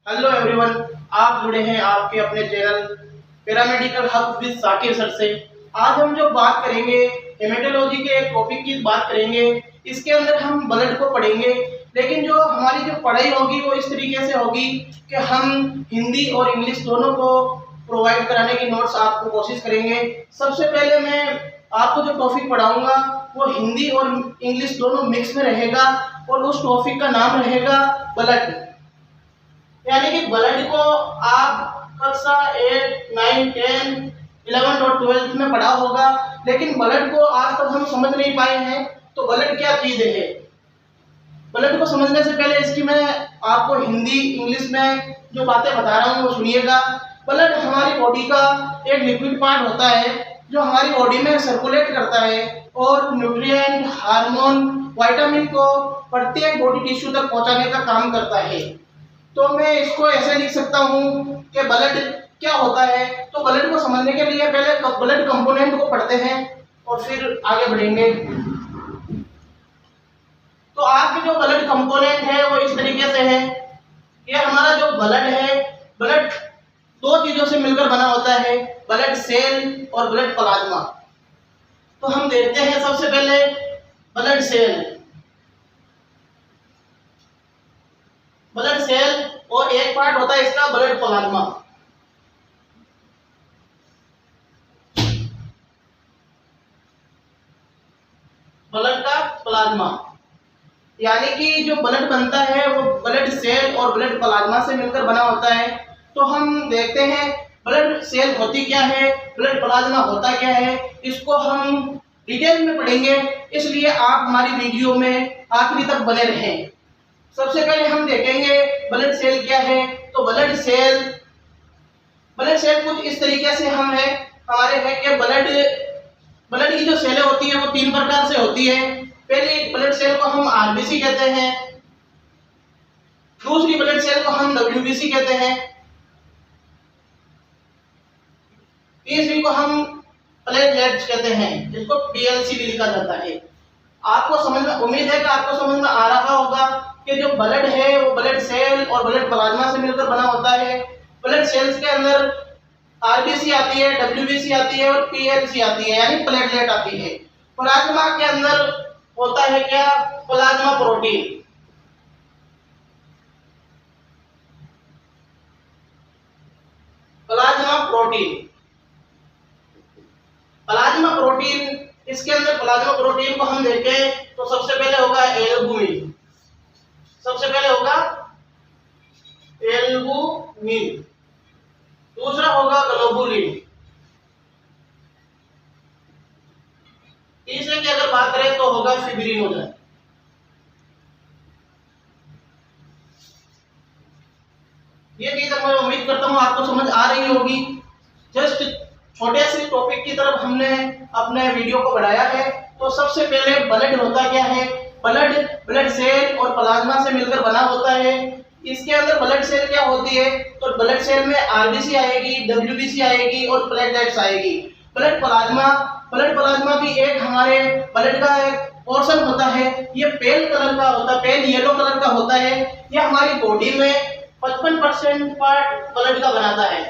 Hello everyone, आप जुड़े हैं आपके अपने channel paramedical hub with Sakir sir से। आज हम जो बात करेंगे हेमेटोलॉजी के एक टॉपिक की बात करेंगे। इसके अंदर हम ब्लड को पढ़ेंगे, लेकिन जो हमारी जो पढ़ाई होगी वो इस तरीके से होगी कि हम हिंदी और इंग्लिश दोनों को प्रोवाइड कराने की नोट्स आपको कोशिश करेंगे। सबसे पहले मैं आपको जो टॉपिक पढ़ाऊंगा वो हिंदी और इंग्लिश दोनों मिक्स में रहेगा और उस टॉपिक का नाम रहेगा ब्लड। यानी कि ब्लड को आप कक्षा 8, 9, 10, 11 और 12 में पढ़ा होगा, लेकिन ब्लड को आज तक हम समझ नहीं पाए हैं। तो ब्लड क्या चीज है? ब्लड को समझने से पहले इसकी मैं आपको हिंदी इंग्लिश में जो बातें बता रहा हूँ वो सुनिएगा। ब्लड हमारी बॉडी का एक लिक्विड पार्ट होता है जो हमारी बॉडी में सर्कुलेट करता है और न्यूट्रिएंट, हार्मोन, विटामिन को प्रत्येक बॉडी टिश्यू तक पहुंचाने का काम करता है। तो मैं इसको ऐसे लिख सकता हूँ कि ब्लड क्या होता है। तो ब्लड को समझने के लिए पहले ब्लड कंपोनेंट को पढ़ते हैं और फिर आगे बढ़ेंगे। तो आज के जो ब्लड कंपोनेंट है वो इस तरीके से है। ये हमारा जो ब्लड है, ब्लड दो चीजों से मिलकर बना होता है, ब्लड सेल और ब्लड प्लाज्मा। तो हम देखते हैं सबसे पहले ब्लड सेल। ब्लड सेल और एक पार्ट होता है इसका ब्लड प्लाज्मा। ब्लड का प्लाज्मा यानी कि जो ब्लड बनता है वो ब्लड सेल और ब्लड प्लाज्मा से मिलकर बना होता है। तो हम देखते हैं ब्लड सेल होती क्या है, ब्लड प्लाज्मा होता क्या है, इसको हम डिटेल में पढ़ेंगे। इसलिए आप हमारी वीडियो में आखिरी तक बने रहें। सबसे पहले हम देखेंगे ब्लड सेल क्या है। तो ब्लड सेल कुछ इस तरीके से हम है हमारे है कि ब्लड की जो सेलें होती है वो तीन प्रकार से होती है। पहली ब्लड सेल को हम आरबीसी कहते हैं, दूसरी ब्लड सेल को हम डब्ल्यूबीसी कहते हैं, तीसरी को हम प्लेटलेट्स कहते हैं, जिसको पीएलसी भी लिखा जाता है। आपको समझ में, उम्मीद है कि आपको समझ में आ रहा होगा कि जो ब्लड है वो ब्लड सेल और ब्लड प्लाज्मा से मिलकर बना होता है। ब्लड सेल्स के अंदर आरबीसी आती है, डब्ल्यूबीसी आती है और पीएलसी आती है, यानी प्लेटलेट आती है। प्लाज्मा के अंदर होता है क्या? Plasma protein. Plasma protein plasma protein इसके अंदर प्लाज्मा प्रोटीन को हम देखें तो सबसे पहले होगा एल्बुमिन। सबसे पहले होगा एल्बुमिन, दूसरा होगा ग्लोबुलिन, तीसरे की अगर बात करें तो होगा फिब्रिनोजन। ये चीज मैं उम्मीद करता हूं आपको समझ आ रही होगी। जस्ट छोटे से टॉपिक की तरफ हमने अपने वीडियो को बढ़ाया है। तो सबसे पहले ब्लड होता क्या है? ब्लड सेल और प्लाज्मा से मिलकर बना होता है। इसके अंदर ब्लड सेल क्या होती है? तो ब्लड सेल में आरबीसी आएगी, डब्ल्यूबीसी आएगी और प्लेटलेट्स आएगी। ब्लड प्लाज्मा भी एक हमारे ब्लड का एक पोर्शन होता है। ये पेल कलर का होता है, पेल येलो कलर का होता है। ये हमारी बॉडी में 55% पार्ट ब्लड का बनाता है,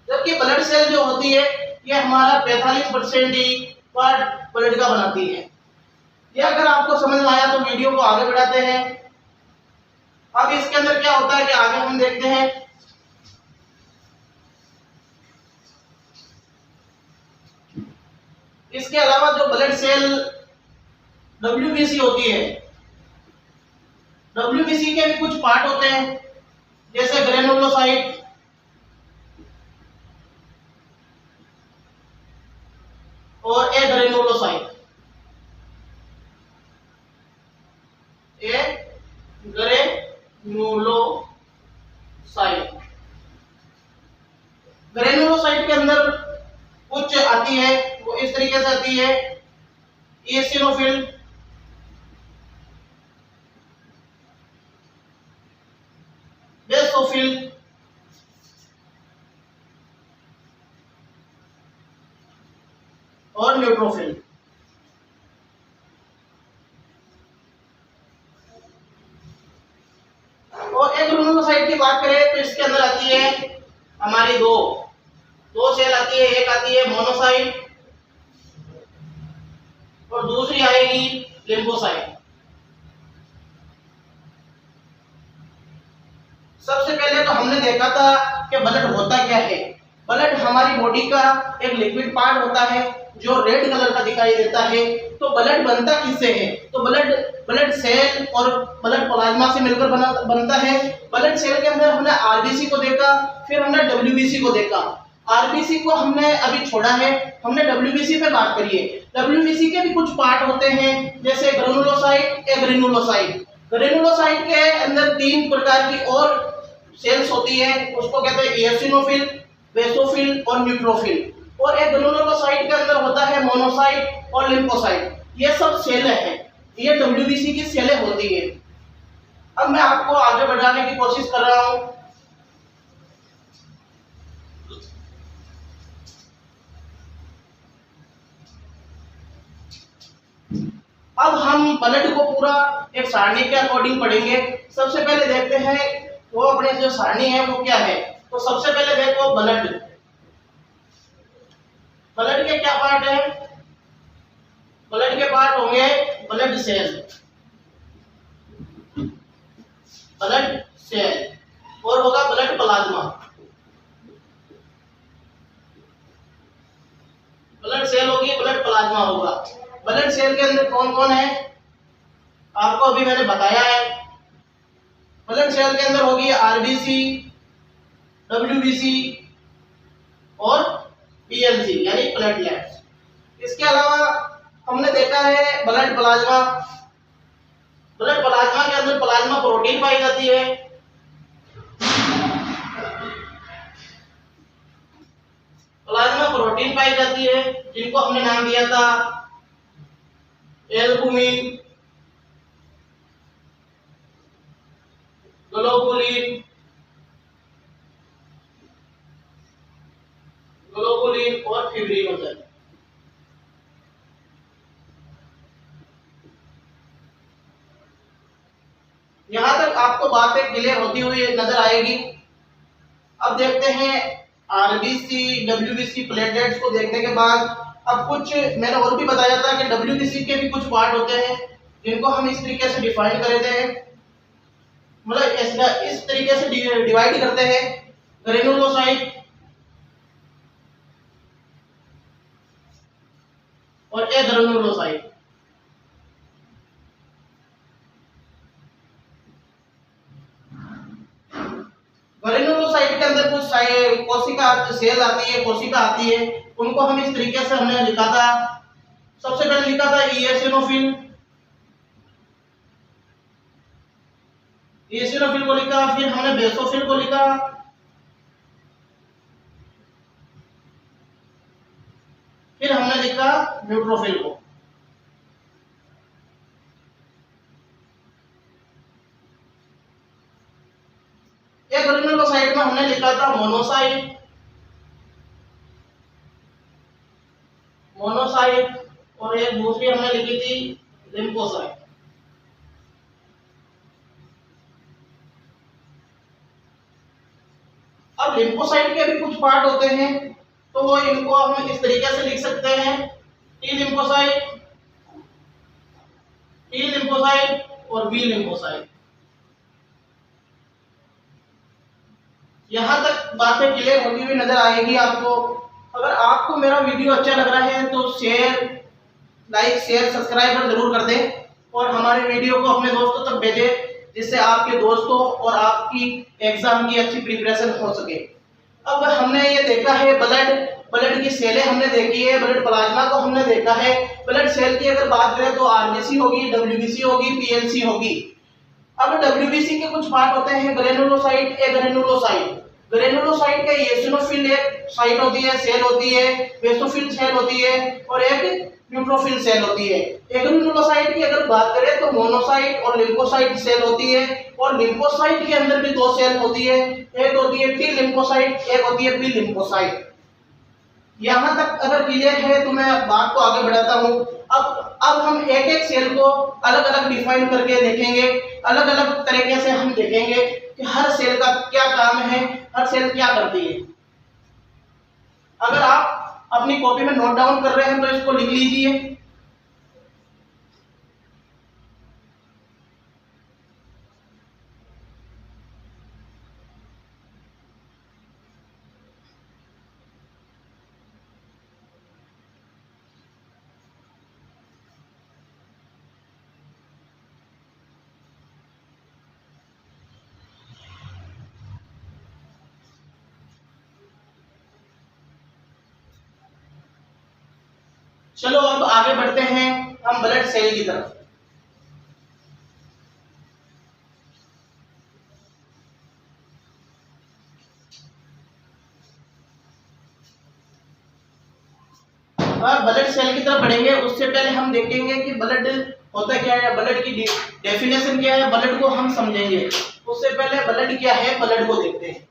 जबकि ब्लड सेल जो होती है ये हमारा 45% ही पार्ट ब्लड का बनाती है। ये अगर आपको समझ में आया तो वीडियो को आगे बढ़ाते हैं। अब इसके अंदर क्या होता है कि आगे हम देखते हैं। इसके अलावा जो ब्लड सेल डब्ल्यूबीसी होती है, डब्ल्यूबीसी के भी कुछ पार्ट होते हैं, जैसे ग्रेनुलोसाइट, और एग्रेनुलोसाइट। ग्रेनुलोसाइट के अंदर कुछ आती है, वो इस तरीके से आती है। एसिनोफिल, बेसोफिल, और न्यूट्रोफिल। और एग्रेनुलोसाइट की बात करें तो इसके हमारी दो दो सेल आती है, एक आती है मोनोसाइट और दूसरी आएगी लिम्फोसाइट। सबसे पहले तो हमने देखा था कि ब्लड होता क्या है। ब्लड हमारी बॉडी का एक लिक्विड पार्ट होता है जो रेड कलर का दिखाई देता है। तो ब्लड बनता किससे है? तो ब्लड ब्लड सेल और ब्लड प्लाज्मा से मिलकर बनता है। ब्लड सेल के अंदर हमने आरबीसी को देखा, फिर हमने डब्ल्यूबीसी को देखा। आरबीसी को हमने अभी छोड़ा है, हमने डब्ल्यूबीसी पे बात करी है। डब्ल्यूबीसी के भी कुछ पार्ट होते हैं, जैसे ग्रेनुलोसाइट या ग्रेनुलोसाइट। ग्रेनुलोसाइट के अंदर 3 प्रकार की और सेल्स होती है, उसको कहते हैं एसिनोफिल, बेसोफिल और न्यूट्रोफिल। और एक ग्रेनुलोसाइट के अंदर होता है मोनोसाइट और लिम्फोसाइट। ये सब सेलें हैं, ये डब्ल्यूबीसी की सेलें होती है। अब मैं आपको आगे बढ़ाने की कोशिश कर रहा हूं। अब हम ब्लड को पूरा एक सारणी के अकॉर्डिंग पढ़ेंगे। सबसे पहले देखते हैं वो अपने जो सारणी है वो क्या है। तो सबसे पहले देखो ब्लड। ब्लड के क्या पार्ट है? ब्लड के पार्ट होंगे ब्लड सेल, ब्लड सेल और होगा ब्लड प्लाज्मा। ब्लड सेल होगी, ब्लड प्लाज्मा होगा। ब्लड सेल के अंदर कौन कौन है आपको अभी मैंने बताया है। ब्लड सेल के अंदर होगी आरबीसी, डब्ल्यूबीसी और पीएलसी यानी प्लेटलेट्स। इसके अलावा हमने देखा है ब्लड प्लाज्मा। ब्लड प्लाज्मा के अंदर प्लाज्मा प्रोटीन पाई जाती है। प्लाज्मा प्रोटीन पाई जाती है जिनको हमने नाम दिया था एल्बुमिन, ग्लोबुलिन, और फिब्रिनोजन। यहां तक आपको बातें क्लियर होती हुई नजर आएगी। अब देखते हैं आरबीसी, डब्ल्यूबीसी, प्लेटलेट्स को देखने के बाद अब कुछ मैंने और भी बताया था कि डब्ल्यूबीसी के भी कुछ पार्ट होते हैं जिनको हम इस तरीके से डिफाइन कर देते हैं, मतलब इस तरीके से डिवाइड करते हैं। ग्रेनुलोसाइट और एग्रेनुलोसाइट। ग्रेनुलोसाइट के अंदर कुछ कोशिका सेल आती है, कोशिका आती है, उनको हम इस तरीके से हमने लिखा था। सबसे पहले लिखा था इओसिनोफिल, इओसिनोफिल को लिखा, फिर हमने बेसोफिल को लिखा, फिर हमने लिखा न्यूट्रोफिल को। एक ग्रेनुलोसाइट में हमने लिखा था मोनोसाइट, और एक दूसरी हमने लिखी थी लिम्फोसाइट। अब लिम्फोसाइट के भी कुछ पार्ट होते हैं, तो वो इनको हम इस तरीके से लिख सकते हैं टी लिम्फोसाइट, और बी लिम्फोसाइट। यहां तक बातें क्लियर होती हुई नजर आएगी आपको। अगर आपको मेरा वीडियो अच्छा लग रहा है तो लाइक, शेयर, सब्सक्राइब जरूर कर दें और हमारे वीडियो को अपने दोस्तों तक भेजें, जिससे आपके दोस्तों और आपकी एग्जाम की अच्छी प्रिपरेशन हो सके। अब हमने ये देखा है ब्लड की सेलें हमने देखी है, ब्लड प्लाज्मा को हमने देखा है। ब्लड सेल की अगर बात करें तो आरबीसी होगी, डब्ल्यूबीसी होगी, पीएलसी होगी। अब डब्ल्यूबीसी के कुछ पार्ट होते हैं ग्रेनुलोसाइट, एग्रेनुलोसाइट। ग्रेनुलोसाइट का एसिनोफिल एक साइट होती है, सेल होती है, बेसोफिल सेल होती है और एक न्यूट्रोफिल सेल होती है। एग्रेनुलोसाइट की अगर बात करें तो मोनोसाइट और लिम्फोसाइट सेल होती है, और लिम्फोसाइट के अंदर भी 2 सेल होती है, एक होती है टी लिम्फोसाइट, एक होती है बी लिम्फोसाइट। यहां तक अगर क्लियर है तो मैं बात को आगे बढ़ाता हूं। अब हम एक एक सेल को अलग अलग डिफाइन करके देखेंगे, अलग अलग तरीके से हम देखेंगे कि हर सेल का क्या काम है, हर सेल क्या करती है। अगर आप अपनी कॉपी में नोट डाउन कर रहे हैं तो इसको लिख लीजिए। चलो अब आगे बढ़ते हैं हम ब्लड सेल की तरफ। और ब्लड सेल की तरफ बढ़ेंगे उससे पहले हम देखेंगे कि ब्लड होता क्या है, ब्लड की डेफिनेशन क्या है, ब्लड को हम समझेंगे। उससे पहले ब्लड क्या है, ब्लड को देखते हैं।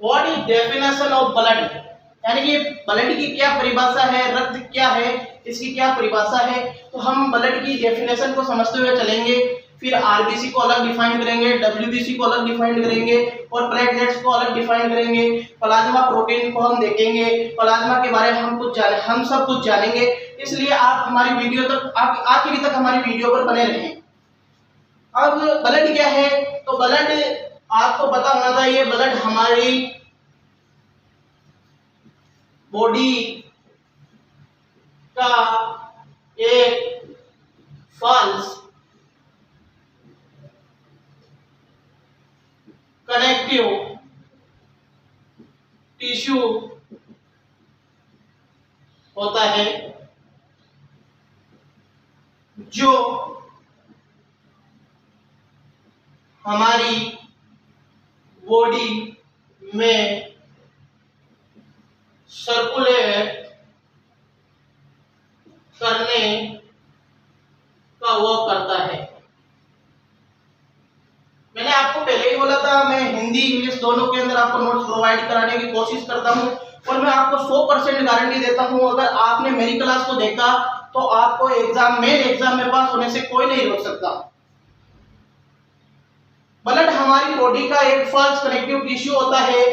What is definition of blood, यानी कि ब्लड की क्या परिभाषा है, रक्त क्या है, इसकी क्या परिभाषा है। तो हम ब्लड की डेफिनेशन को समझते हुए चलेंगे। फिर आरबीसी को अलग डिफाइन करेंगे, डब्ल्यूबीसी को अलग डिफाइन करेंगे और प्लेटलेट्स को अलग डिफाइन करेंगे। प्लाज्मा प्रोटीन को हम देखेंगे, प्लाज्मा के बारे में हम सब कुछ जानेंगे। इसलिए आप हमारी वीडियो तक आखिरी तक हमारी वीडियो पर बने रहें। अब ब्लड क्या है, तो ब्लड आपको पता होना चाहिए, ब्लड हमारी बॉडी का एक फॉल्स कनेक्टिव टिश्यू होता है जो हमारी बॉडी में सर्कुलेट करने का वो करता है। मैंने आपको पहले ही बोला था, मैं हिंदी इंग्लिश दोनों के अंदर आपको नोट्स प्रोवाइड कराने की कोशिश करता हूं और मैं आपको 100% गारंटी देता हूं, अगर आपने मेरी क्लास को देखा तो आपको मेन एग्जाम में पास होने से कोई नहीं रोक सकता। ब्लड हमारी बॉडी का एक फॉल्स कनेक्टिव टिश्यू होता है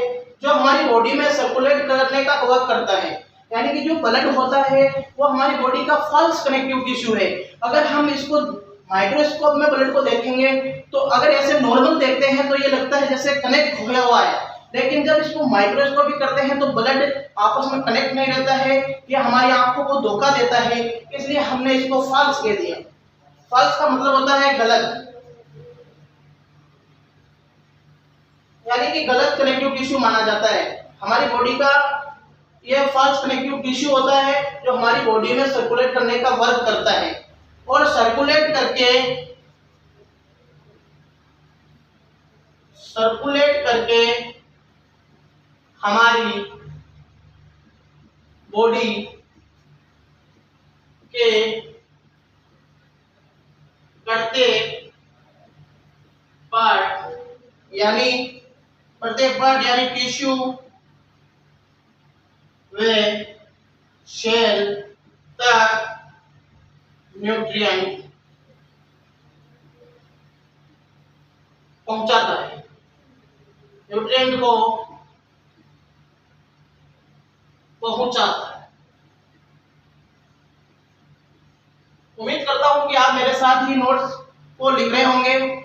जो हमारी बॉडी में सर्कुलेट करने का वर्क करता है। यानी कि जो ब्लड होता है वो हमारी बॉडी का फॉल्स कनेक्टिव टिश्यू है। अगर हम इसको माइक्रोस्कोप में ब्लड को देखेंगे तो अगर ऐसे नॉर्मल देखते हैं तो ये लगता है जैसे कनेक्ट होया हुआ है, लेकिन जब इसको माइक्रोस्कोपी करते हैं तो ब्लड आपस में कनेक्ट नहीं रहता है। ये हमारी आंखों को धोखा देता है, इसलिए हमने इसको फॉल्स कह दिया। फॉल्स का मतलब होता है गलत, यानी कि गलत कनेक्टिव टिश्यू माना जाता है। हमारी बॉडी का ये फॉल्स कनेक्टिव टिश्यू होता है जो हमारी बॉडी में सर्कुलेट करने का वर्क करता है और सर्कुलेट करके हमारी बॉडी के प्रत्येक पार्ट यानी टिश्यू व सेल तक न्यूट्रिएंट पहुंचाता है, न्यूट्रिएंट को पहुंचाता है। उम्मीद करता हूं कि आप मेरे साथ ही नोट्स को लिख रहे होंगे।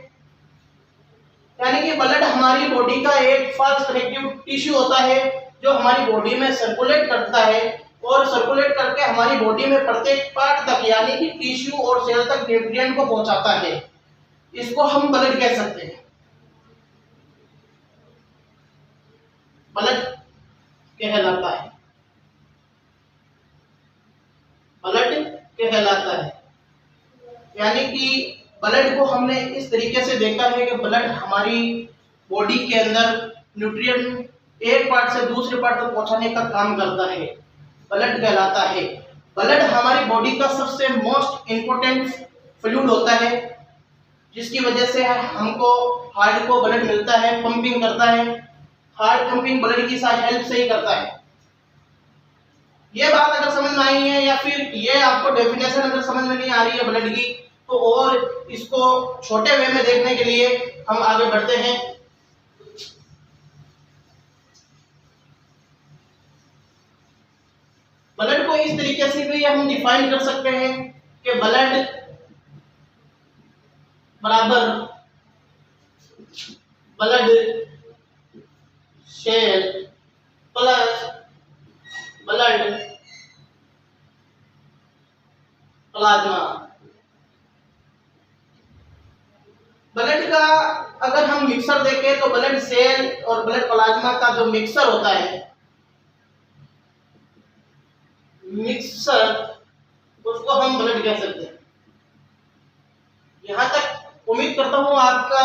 यानी कि ब्लड हमारी बॉडी का एक फॉल्स कनेक्टिव टिश्यू होता है जो हमारी बॉडी में सर्कुलेट करता है और सर्कुलेट करके हमारी बॉडी में प्रत्येक पार्ट तक यानी कि टिश्यू और सेल तक न्यूट्रिएंट को पहुंचाता है। इसको हम ब्लड कह सकते हैं। ब्लड कहलाता है, ब्लड कहलाता है। यानी कि ब्लड को हमने इस तरीके से देखा है कि ब्लड हमारी बॉडी के अंदर न्यूट्रिएंट एक पार्ट से दूसरे पार्ट तक पहुंचाने का काम करता है, ब्लड कहलाता है। ब्लड हमारी बॉडी का सबसे मोस्ट इंपोर्टेंट फ्लूइड होता है जिसकी वजह से हमको हार्ट को ब्लड मिलता है, पंपिंग करता है। हार्ट पंपिंग ब्लड की हेल्प से ही करता है। ये बात अगर समझ में आई है या फिर ये आपको डेफिनेशन अगर समझ में नहीं आ रही है ब्लड की, तो और इसको छोटे वे में देखने के लिए हम आगे बढ़ते हैं। ब्लड को इस तरीके से भी हम डिफाइन कर सकते हैं कि ब्लड बराबर blood cell plus blood plasma. Blood का अगर हम मिक्सर देखें तो ब्लड सेल और ब्लड प्लाज्मा का जो मिक्सर होता है, मिक्सर, उसको हम ब्लड कह सकते हैं। यहां तक उम्मीद करता हूं आपका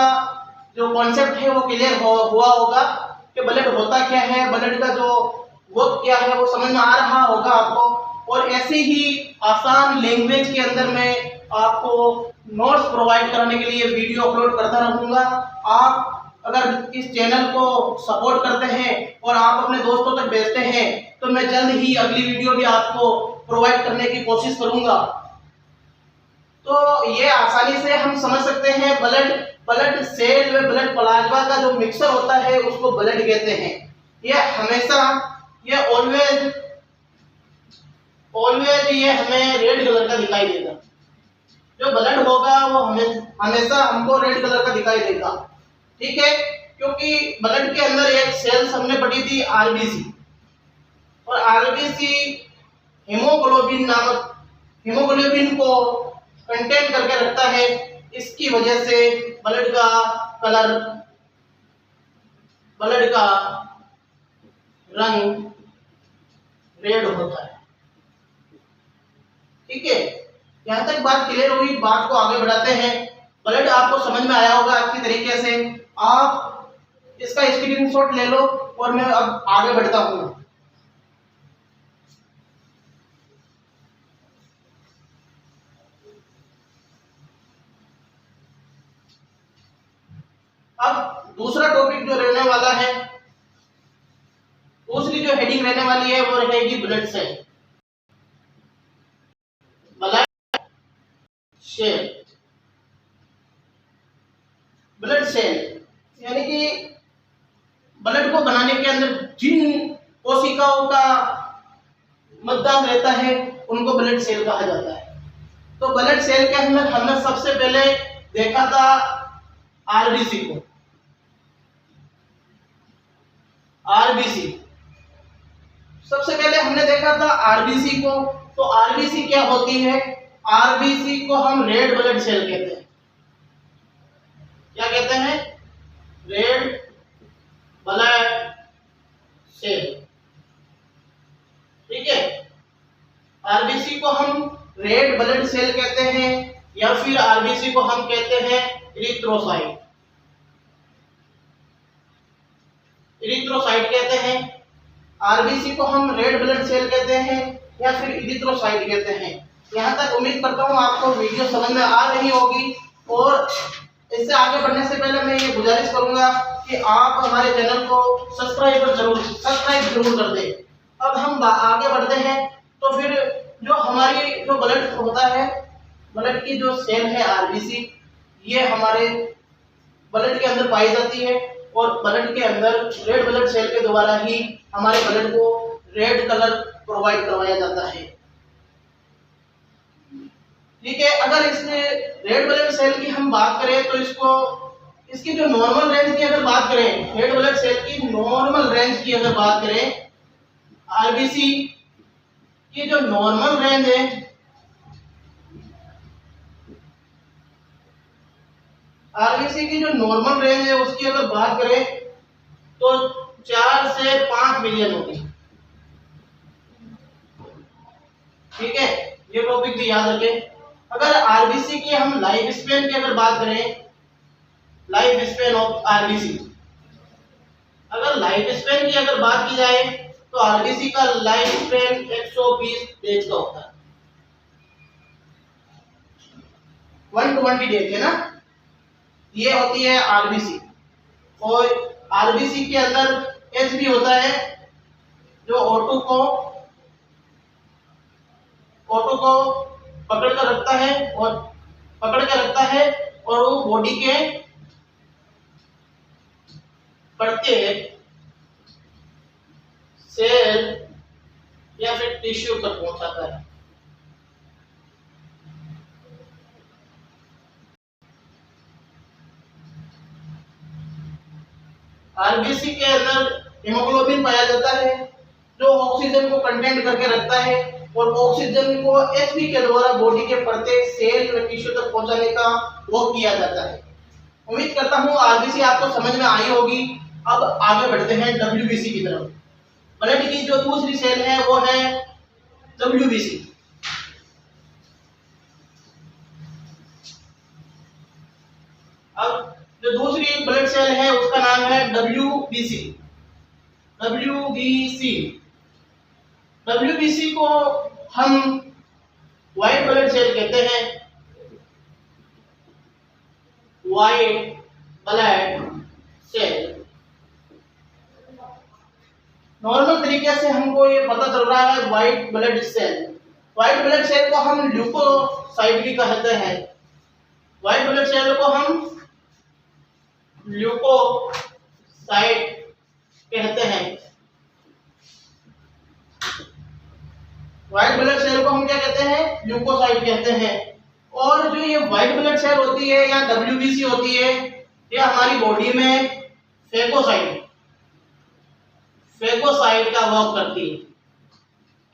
जो कॉन्सेप्ट है वो क्लियर हुआ होगा कि ब्लड होता क्या है, ब्लड का जो वर्क क्या है वो समझ में आ रहा होगा आपको। और ऐसे ही आसान लैंग्वेज के अंदर मैं आपको नोट्स प्रोवाइड कराने के लिए वीडियो अपलोड करता रहूंगा। आप अगर इस चैनल को सपोर्ट करते हैं और आप अपने दोस्तों तक भेजते हैं तो मैं जल्द ही अगली वीडियो भी आपको प्रोवाइड करने की कोशिश करूंगा। तो ये आसानी से हम समझ सकते हैं ब्लड सेल व ब्लड प्लाज्मा का जो मिक्सर होता है उसको ब्लड कहते हैं। ये हमेशा, ये ऑलवेज ये हमें रेड कलर का दिखाई देगा। जो ब्लड होगा वो हमेशा हमको रेड कलर का दिखाई देगा, ठीक है, क्योंकि ब्लड के अंदर एक सेल्स हमने पढ़ी थी आरबीसी, और आरबीसी हीमोग्लोबिन को कंटेन करके रखता है। इसकी वजह से ब्लड का कलर, ब्लड का रंग रेड होता है, ठीक है। यहां तक बात क्लियर हुई, बात को आगे बढ़ाते हैं। ब्लड आपको समझ में आया होगा अच्छी तरीके से। आप इसका स्क्रीनशॉट ले लो और मैं अब आगे बढ़ता हूं। अब दूसरा टॉपिक जो रहने वाला है, दूसरी जो हेडिंग रहने वाली है वो रहेगी ब्लड सेल। ब्लड सेल यानी कि ब्लड को बनाने के अंदर जिन कोशिकाओं का मतदान रहता है उनको ब्लड सेल कहा जाता है। तो ब्लड सेल के अंदर हमने सबसे पहले देखा था आरबीसी को। आरबीसी सबसे पहले हमने देखा था आरबीसी को। तो आरबीसी क्या होती है? आरबीसी को हम रेड ब्लड सेल कहते हैं। क्या कहते हैं? रेड ब्लड सेल, ठीक है। आरबीसी को हम रेड ब्लड सेल कहते हैं या फिर आरबीसी को हम कहते हैं इरिथ्रोसाइट। इरिथ्रोसाइट कहते हैं। आरबीसी को हम रेड ब्लड सेल कहते हैं या फिर इरिथ्रोसाइट कहते हैं। यहाँ तक उम्मीद करता हूँ आपको वीडियो समझ में आ रही होगी। और इससे आगे बढ़ने से पहले मैं ये गुजारिश करूंगा कि आप हमारे चैनल को सब्सक्राइब जरूर कर दें। अब हम आगे बढ़ते हैं। तो फिर जो हमारी जो ब्लड होता है, ब्लड की जो सेल है आरबीसी, ये हमारे ब्लड के अंदर पाई जाती है और ब्लड के अंदर रेड ब्लड सेल के द्वारा ही हमारे ब्लड को रेड कलर प्रोवाइड करवाया जाता है, ठीक है। अगर इस रेड ब्लड सेल की हम बात करें तो इसकी जो नॉर्मल रेंज की अगर बात करें, रेड ब्लड सेल की नॉर्मल रेंज की अगर बात करें, आरबीसी की जो नॉर्मल रेंज है, आरबीसी की जो नॉर्मल रेंज है उसकी अगर बात करें तो 4 से 5 मिलियन होगी, ठीक है। ये टॉपिक भी याद रखें। अगर आरबीसी की हम लाइफ स्पेन की अगर बात करें, लाइफ स्पेन ऑफ आरबीसी, अगर लाइफ स्पेन की अगर बात की जाए तो आरबीसी का लाइफ स्पेन 120 डेज का होता है। 120 डेज है ना, ये होती है आरबीसी। और आरबीसी के अंदर एच भी होता है जो O2 को पकड़ कर रखता है और पकड़ के रखता है और वो बॉडी के प्रत्येक सेल या फिर टिश्यू तक पहुंचाता है। आरबीसी के अंदर हीमोग्लोबिन पाया जाता है जो ऑक्सीजन को कंटेंट करके रखता है और ऑक्सीजन को एचबी के द्वारा बॉडी के प्रत्येक सेल या टिश्यू तक पहुंचाने का वो किया जाता है। उम्मीद करता हूं आरबीसी आपको समझ में आई होगी। अब आगे बढ़ते हैं डब्ल्यूबीसी की तरफ। ब्लड की जो दूसरी सेल है वो है डब्ल्यूबीसी। अब जो दूसरी ब्लड सेल है उसका नाम है डब्ल्यूबीसी। डब्ल्यूबीसी डब्ल्यूबीसी को हम व्हाइट ब्लड सेल कहते हैं। व्हाइट ब्लड सेल नॉर्मल तरीके से हमको ये पता चल रहा है white blood cell. White blood cell को हम ल्यूकोसाइट भी कहते हैं। व्हाइट ब्लड सेल को हम ल्यूकोसाइट कहते हैं। व्हाइट ब्लड सेल को हम क्या कहते हैं? ल्यूकोसाइट कहते हैं। और जो ये व्हाइट ब्लड सेल होती है या डब्ल्यूबीसी होती है ये हमारी बॉडी में फेगोसाइट का वर्क करती है।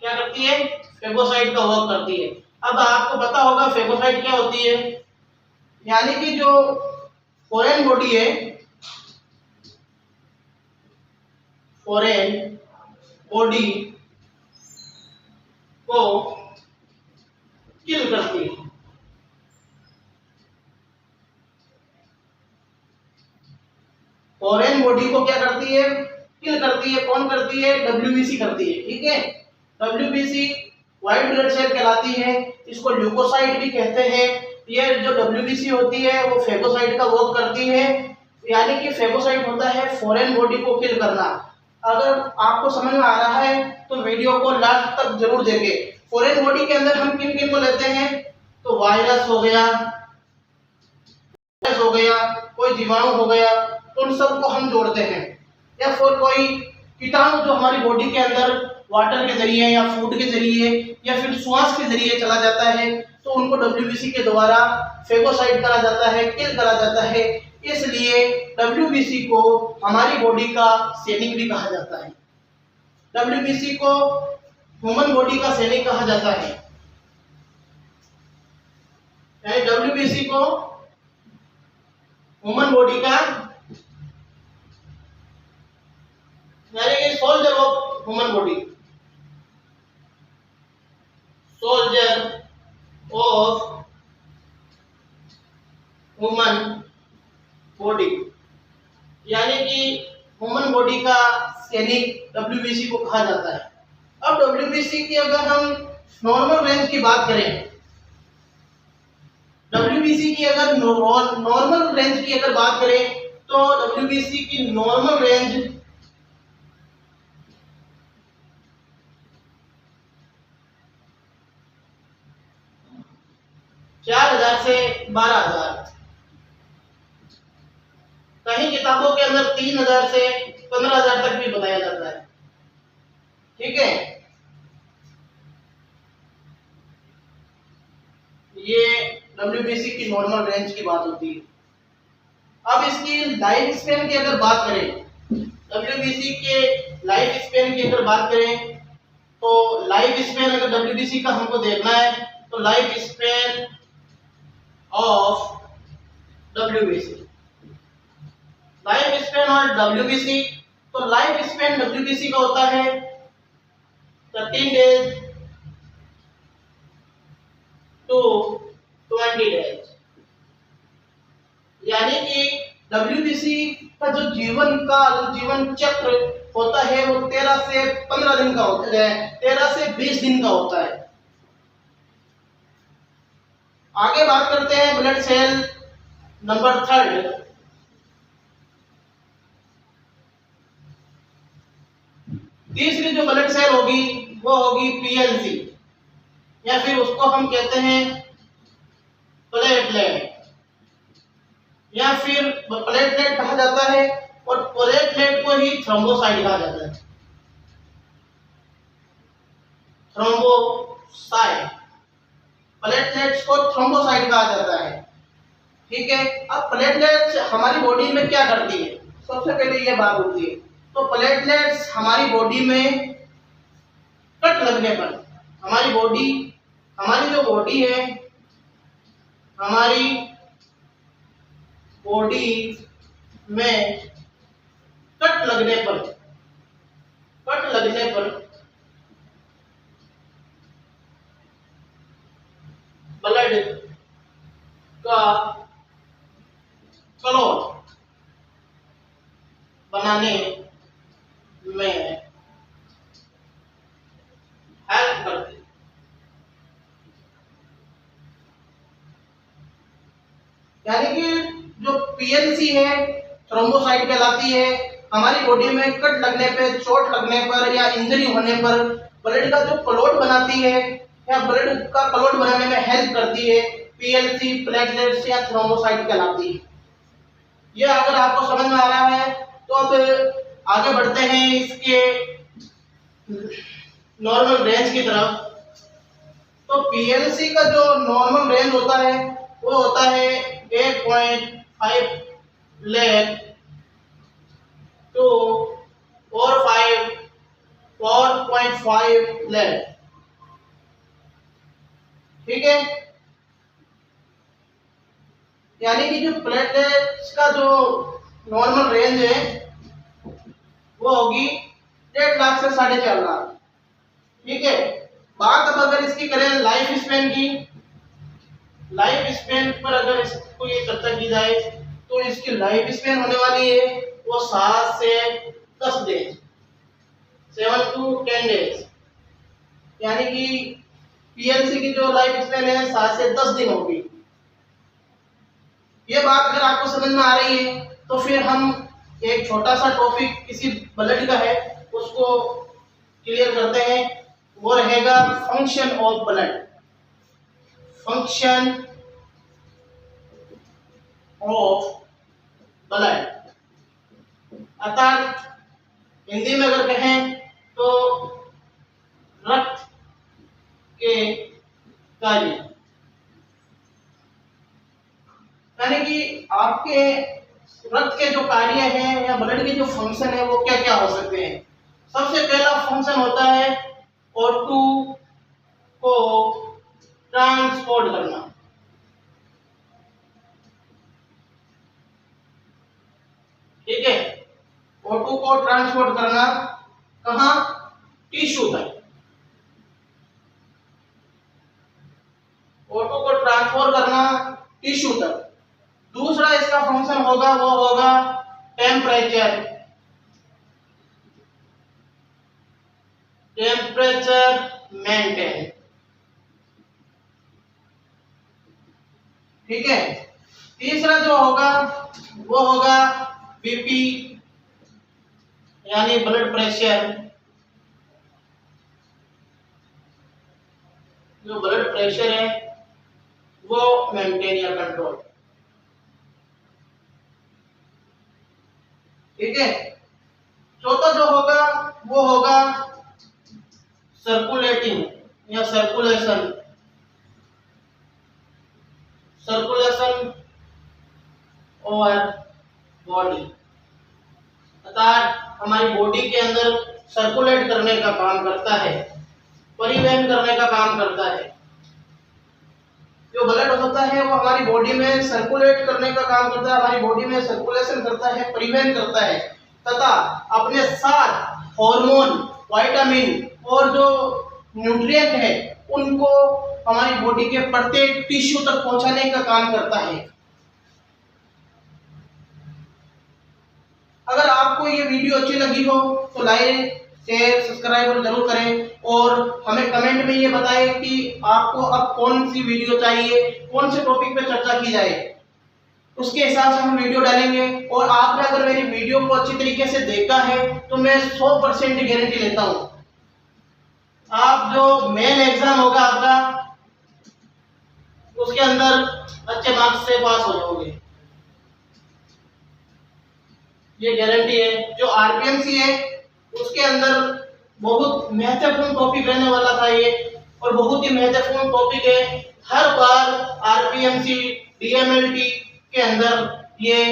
क्या करती है? फेगोसाइट का वर्क करती है। अब आपको पता होगा फेगोसाइट क्या होती है, यानी कि जो फॉरेन बॉडी है, फॉरेन बॉडी को किल करती है। फॉरेन बॉडी को क्या करती है? किल करती है। कौन करती है? डब्ल्यूबीसी करती है। ठीक है, डब्ल्यूबीसी व्हाइट ब्लड सेल कहलाती है। इसको ल्यूकोसाइट भी कहते हैं। ये जो डब्ल्यूबीसी होती है वो फेगोसाइट का वर्क करती है, यानी कि फेगोसाइट होता है फॉरेन बॉडी को किल करना। अगर आपको समझ में आ रहा है तो वीडियो को लास्ट तक जरूर देखें। फॉरेन बॉडी के अंदर हम किन किन को लेते हैं? तो वायरस हो गया, कोई जीवाणु हो गया, तो उन सबको हम जोड़ते हैं। या फिर कोई कीटाणु जो हमारी बॉडी के अंदर वाटर के जरिए या फूड के जरिए या फिर श्वास के जरिए चला जाता है, तो उनको डब्ल्यूबीसी के द्वारा फेगोसाइट करा जाता है, किल करा जाता है। इसलिए डब्ल्यूबीसी को हमारी बॉडी का सैनिक भी कहा जाता है। डब्ल्यूबीसी को ह्यूमन बॉडी का सैनिक कहा जाता है। यानी डब्ल्यूबीसी को ह्यूमन बॉडी का, यानी कि soldier of human body, soldier of human body, यानी कि ह्यूमन बॉडी का सैनिक डब्ल्यूबीसी को कहा जाता है। अब डब्ल्यूबीसी की अगर हम नॉर्मल रेंज की बात करें, डब्ल्यूबीसी की अगर नॉर्मल रेंज की अगर बात करें तो डब्ल्यूबीसी की नॉर्मल रेंज 4000 से 12000, कहीं किताबों के अंदर 3000 से 15000 तक भी बताया जाता है। ठीक है, ये डब्ल्यूबीसी की नॉर्मल रेंज की बात होती है। अब इसकी लाइफ स्पेन की अगर बात करें, डब्ल्यूबीसी के लाइफ स्पेन की अगर बात करें तो लाइफ स्पेन अगर डब्ल्यूबीसी का हमको देखना है तो life span of WBC, life span और डब्ल्यूबीसी, तो लाइफ स्पेन डब्ल्यूबीसी का होता है 13 डेज टू 20 डेज, यानी कि डब्ल्यूबीसी का जो जीवन काल, जीवन चक्र होता है वो 13 से 15 दिन का होता है, 13 से 20 दिन का होता है। आगे बात करते हैं ब्लड सेल नंबर 3। तीसरी जो ब्लड सेल होगी वो होगी पीएलसी, या फिर उसको हम कहते हैं प्लेटलेट या फिर प्लेटलेट कहा जाता है, और प्लेटलेट को ही थ्रोम्बोसाइट कहा जाता है। थ्रोम्बोसाइट, प्लेटलेट्स को थ्रोम्बोसाइट कहा जाता है। ठीक है, अब प्लेटलेट्स हमारी बॉडी में क्या करती है, सबसे पहले ये बात होती है। तो प्लेटलेट्स हमारी बॉडी में कट लगने पर, हमारी जो बॉडी है, हमारी बॉडी में कट लगने पर ब्लड का क्लॉट बनाने में हेल्प करती है। यानी कि जो पीएलसी है, थ्रोम्बोसाइट कहलाती है, हमारी बॉडी में कट लगने पे, चोट लगने पर या इंजरी होने पर ब्लड का जो क्लॉट बनाती है या ब्लड का क्लॉट बनाने में हेल्प करती है, पीएलसी, प्लेटलेट्स या थ्रोम्बोसाइट कहलाती है। ये अगर आपको समझ में आ रहा है तो अब आगे बढ़ते हैं इसके नॉर्मल रेंज की तरफ। तो पीएलसी का जो नॉर्मल रेंज होता है वो होता है 8.5 लाख टू 4.5 लाख। ठीक है, यानी कि जो प्लेटलेट्स का जो नॉर्मल रेंज है वो होगी 1.5 लाख से 4.5 लाख। ठीक है, बात अब अगर इसकी करें लाइफ स्पेन की, लाइफ स्पेन पर अगर इसको ये चर्चा की जाए तो इसकी लाइफ स्पेन होने वाली है वो 7 से 10 दिन, 7 to 10 डेज। यानी कि पीएलसी की जो लाइफ स्पेन है 7 से 10 दिन होगी। ये बात अगर आपको समझ में आ रही है तो फिर हम एक छोटा सा टॉपिक किसी ब्लड का है उसको क्लियर करते हैं, वो रहेगा function of blood. Function of blood अर्थात हिंदी में अगर कहें तो रक्त के कार्य, यानी कि आपके रक्त के जो कार्य हैं या ब्लड के जो फंक्शन है वो क्या क्या हो सकते हैं। सबसे पहला फंक्शन होता है O2 को ट्रांसपोर्ट करना। ठीक है, O2 को ट्रांसपोर्ट करना कहां, टिश्यू तक। O2 को ट्रांसफर करना टिश्यू तक। दूसरा इसका फंक्शन होगा वो होगा टेम्परेचर मेंटेन। ठीक है, तीसरा जो होगा वो होगा बीपी यानी ब्लड प्रेशर। जो ब्लड प्रेशर है वो मेंटेन या कंट्रोल। ठीक है, चौथा जो होगा वो होगा सर्कुलेटिंग या सर्कुलेशन और बॉडी, अर्थात हमारी बॉडी के अंदर सर्कुलेट करने का काम करता है, परिवहन करने का काम करता है। जो ब्लड होता है वो हमारी बॉडी में सर्कुलेट करने का काम करता है, हमारी बॉडी में सर्कुलेशन करता है, परिवहन करता है, तथा अपने साथ हार्मोन, विटामिन और जो न्यूट्रिएंट है उनको हमारी बॉडी के प्रत्येक टिश्यू तक पहुंचाने का काम करता है। अगर आपको ये वीडियो अच्छी लगी हो तो लाइक, शेयर, सब्सक्राइब जरूर करें और हमें कमेंट में ये बताएं कि आपको अब कौन सी वीडियो चाहिए, कौन से टॉपिक पे चर्चा की जाए, उसके हिसाब से हम वीडियो डालेंगे। और आपने अगर मेरी वीडियो को अच्छी तरीके से देखा है तो मैं 100% गारंटी लेता हूँ आप जो मेन एग्जाम होगा आपका उसके अंदर अच्छे मार्क्स से पास हो जाओगे, ये गारंटी है। जो आरपीएमसी है उसके अंदर बहुत महत्वपूर्ण टॉपिक रहने वाला था ये, और बहुत ही महत्वपूर्ण टॉपिक है। हर बार आरपीएमसी डीएमएलटी के अंदर ये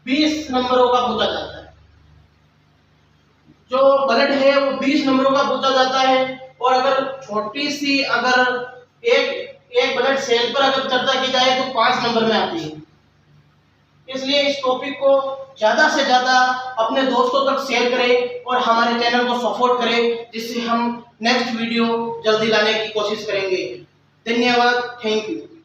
20 नंबरों का पूछा जाता है। जो बजट है वो 20 नंबरों का पूछा जाता है, और अगर छोटी सी अगर एक बजट सेल पर अगर चर्चा की जाए तो 5 नंबर में आती है। इसलिए इस टॉपिक को ज्यादा से ज्यादा अपने दोस्तों तक शेयर करें और हमारे चैनल को सपोर्ट करें, जिससे हम नेक्स्ट वीडियो जल्दी लाने की कोशिश करेंगे। धन्यवाद, थैंक यू।